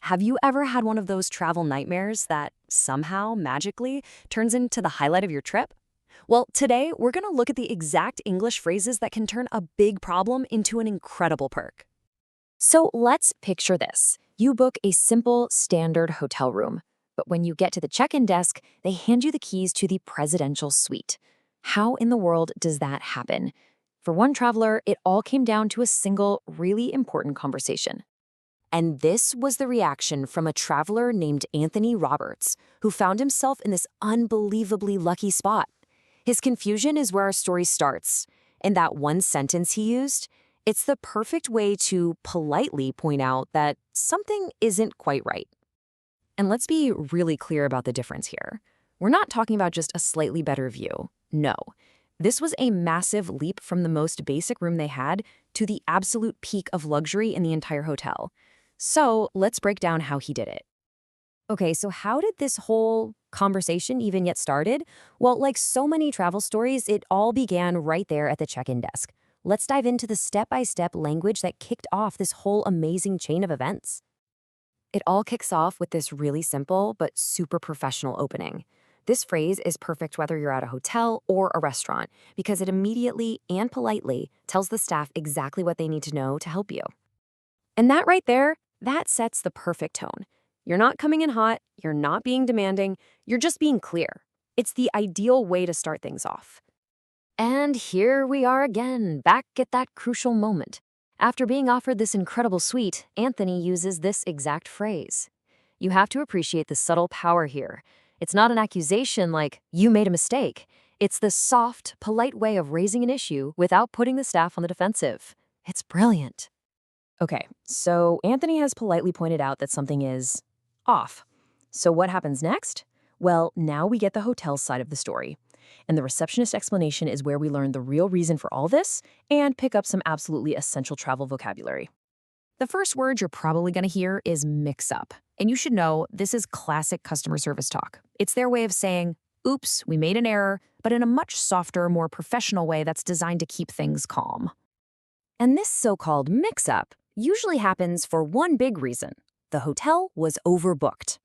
Have you ever had one of those travel nightmares that somehow, magically, turns into the highlight of your trip? Well, today we're going to look at the exact English phrases that can turn a big problem into an incredible perk. So let's picture this. You book a simple, standard hotel room, but when you get to the check-in desk, they hand you the keys to the presidential suite. How in the world does that happen? For one traveler, it all came down to a single, really important conversation. And this was the reaction from a traveler named Anthony Roberts, who found himself in this unbelievably lucky spot. His confusion is where our story starts. In that one sentence he used, it's the perfect way to politely point out that something isn't quite right. And let's be really clear about the difference here. We're not talking about just a slightly better view. No. This was a massive leap from the most basic room they had to the absolute peak of luxury in the entire hotel. So let's break down how he did it. Okay, so how did this whole conversation even get started? Well, like so many travel stories, it all began right there at the check-in desk. Let's dive into the step-by-step language that kicked off this whole amazing chain of events. It all kicks off with this really simple but super professional opening. This phrase is perfect whether you're at a hotel or a restaurant because it immediately and politely tells the staff exactly what they need to know to help you. And that right there, that sets the perfect tone. You're not coming in hot, you're not being demanding, you're just being clear. It's the ideal way to start things off. And here we are again, back at that crucial moment. After being offered this incredible suite, Anthony uses this exact phrase. You have to appreciate the subtle power here. It's not an accusation like, you made a mistake. It's the soft, polite way of raising an issue without putting the staff on the defensive. It's brilliant. Okay, so Anthony has politely pointed out that something is off. So what happens next? Well, now we get the hotel side of the story. And the receptionist explanation is where we learn the real reason for all this and pick up some absolutely essential travel vocabulary. The first word you're probably going to hear is mix-up. And you should know this is classic customer service talk. It's their way of saying, oops, we made an error, but in a much softer, more professional way that's designed to keep things calm. And this so-called mix-up usually happens for one big reason. The hotel was overbooked.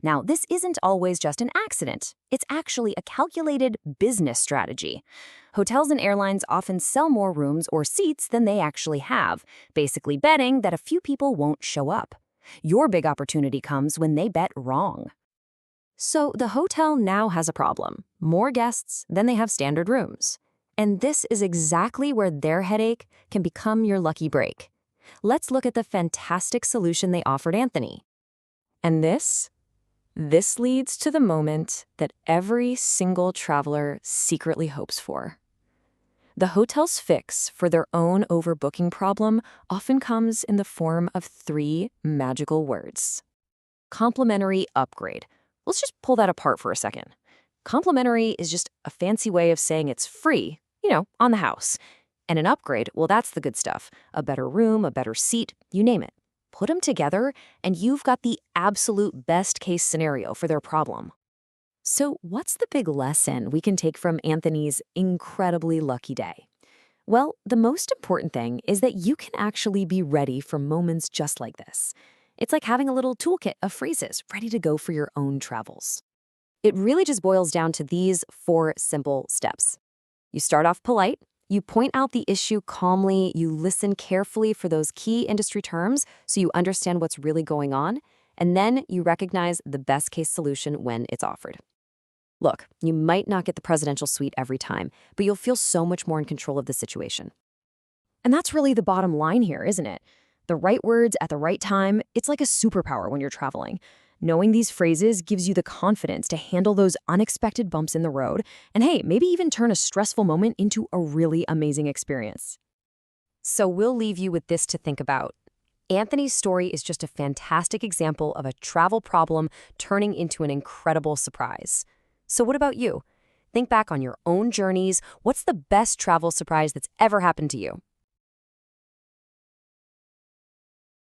Now, this isn't always just an accident. It's actually a calculated business strategy. Hotels and airlines often sell more rooms or seats than they actually have, basically betting that a few people won't show up. Your big opportunity comes when they bet wrong. So the hotel now has a problem. More guests than they have standard rooms. And this is exactly where their headache can become your lucky break. Let's look at the fantastic solution they offered Anthony. And this leads to the moment that every single traveler secretly hopes for. The hotel's fix for their own overbooking problem often comes in the form of 3 magical words. Complimentary upgrade. Let's just pull that apart for a second. Complimentary is just a fancy way of saying it's free, on the house. And an upgrade, well, that's the good stuff. A better room, a better seat, you name it. Put them together, and you've got the absolute best-case scenario for their problem. So what's the big lesson we can take from Anthony's incredibly lucky day? Well, the most important thing is that you can actually be ready for moments just like this. It's like having a little toolkit of phrases ready to go for your own travels. It really just boils down to these 4 simple steps. You start off polite. You point out the issue calmly, you listen carefully for those key industry terms so you understand what's really going on, and then you recognize the best-case solution when it's offered. Look, you might not get the presidential suite every time, but you'll feel so much more in control of the situation. And that's really the bottom line here, isn't it? The right words at the right time, it's like a superpower when you're traveling. Knowing these phrases gives you the confidence to handle those unexpected bumps in the road and, hey, maybe even turn a stressful moment into a really amazing experience. So we'll leave you with this to think about. Anthony's story is just a fantastic example of a travel problem turning into an incredible surprise. So what about you? Think back on your own journeys. What's the best travel surprise that's ever happened to you?